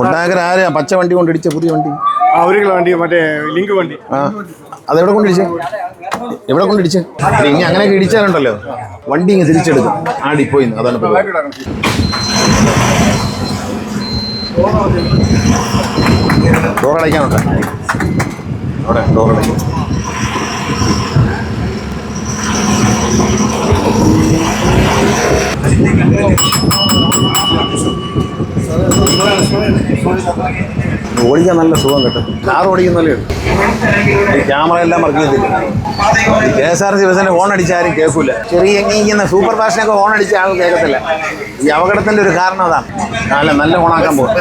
കൊട്ടാരക്കര ആരെയാ പച്ച വണ്ടി കൊണ്ടിടിച്ച പുതിയ വണ്ടി? ഒരു കിലോ വണ്ടി മറ്റേ ലിങ്ക് വണ്ടി. അതെവിടെ കൊണ്ടിടിച്ചേ? എവിടെ കൊണ്ടിടിച്ചേ? ഇനി അങ്ങനെയൊക്കെ ഇടിച്ചാലുണ്ടല്ലോ വണ്ടി ഇങ്ങ് തിരിച്ചെടുക്കും. ആ ഡിപ്പോയിന്ന്. അതാണ് ഡോറടയ്ക്കാനുണ്ട്. അവിടെ ഡോറടയ്ക്കും. ഓടിക്കാൻ നല്ല സുഖം കിട്ടും. കാർ ഓടിക്കുന്നല്ലേ. ഈ ക്യാമറ എല്ലാം വർക്ക് ചെയ്തില്ല. KSRTC ബസ്സിന്റെ ഹോൺ അടിച്ചാലും കേൾക്കൂല. ചെറിയ ഇങ്ങനെ സൂപ്പർ ഫാഷനൊക്കെ ഹോൺ അടിച്ച ആൾ കേൾക്കത്തില്ല. ഈ അപകടത്തിന്റെ ഒരു കാരണം അതാണ്. നല്ല ഹോണാക്കാൻ പോകും.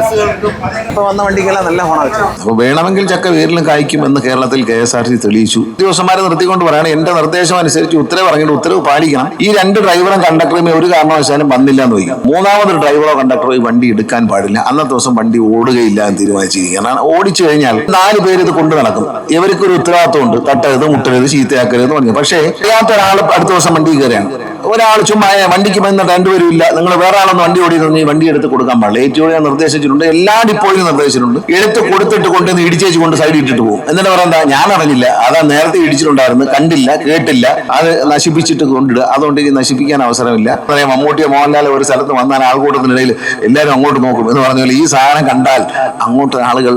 ഇപ്പൊ വന്ന വണ്ടിക്കെല്ലാം നല്ല ഹോണാ വെച്ചു. അപ്പൊ വേണമെങ്കിൽ ചക്ക വീരിലും കായ്ക്കുമെന്ന് കേരളത്തിൽ KSRTC തെളിയിച്ചു. ഉദ്യോഗസ്ഥന്മാരെ നിർത്തിക്കൊണ്ട് പറയാണ്, എന്റെ നിർദ്ദേശം അനുസരിച്ച് ഉത്തരവ് ഇറങ്ങിയിട്ട് ഉത്തരവ് പാലിക്കണം. ഈ 2 ഡ്രൈവറും കണ്ടക്ടറും ഒരു കാരണവശാലും വന്നില്ല എന്ന് വയ്ക്കും. 3ാമതൊരു ഡ്രൈവറോ കണ്ടക്ടറോ ഈ വണ്ടി എടുക്കാൻ പാടില്ല. അന്നത്തെ ദിവസം വണ്ടി ഓടുകയില്ല എന്ന് തീരുമാനിച്ചിരിക്കുകയാണ്. ഓടിച്ചു കഴിഞ്ഞാൽ 4 പേര് ഇത് കൊണ്ടു നടക്കും. ഇവർക്കൊരു ഉത്തരവാദിത്വമുണ്ട്. തട്ടരുത്, മുട്ടരുത്, ചീത്തയാക്കരുത് എന്ന് പറഞ്ഞു. പക്ഷേ അറിയാത്ത ഒരാൾ അടുത്ത ദിവസം വണ്ടി കയറിയാണ്. ഒരാൾ ചുമ്മാ വണ്ടിക്ക് വന്നിട്ട് 2 പേരും ഇല്ല, നിങ്ങൾ വേറെ ആളൊന്ന് വണ്ടി ഓടിയിരുന്നെങ്കിൽ വണ്ടി എടുത്ത് കൊടുക്കാൻ പാടില്ല. ഏറ്റവും ഞാൻ നിർദ്ദേശിച്ചിട്ടുണ്ട്, എല്ലാ ഡിപ്പോയിലും നിർദ്ദേശിച്ചിട്ടുണ്ട്. എടുത്ത് കൊടുത്തിട്ട് കൊണ്ടുവന്ന് ഇടിച്ചേച്ച് കൊണ്ട് സൈഡിൽ ഇട്ടിട്ട് പോകും. എന്നിട്ട് പറയാ, ഞാൻ അറിഞ്ഞില്ല, അതാ നേരത്തെ ഇടിച്ചിട്ടുണ്ടായിരുന്നു, കണ്ടില്ല, കേട്ടില്ല, അത് നശിപ്പിച്ചിട്ട് കൊണ്ടിടുക. അതുകൊണ്ട് ഇനി നശിപ്പിക്കാൻ അവസരമില്ല. പറയാം, മമ്മൂട്ടിയോ മോഹൻലാലോ ഒരു സ്ഥലത്ത് വന്നാൽ ആൾക്കൂട്ടത്തിനിടയിൽ എല്ലാവരും അങ്ങോട്ട് നോക്കും എന്ന് പറഞ്ഞ പോലെ ഈ സാധനം കണ്ടാൽ അങ്ങോട്ട് ആളുകൾ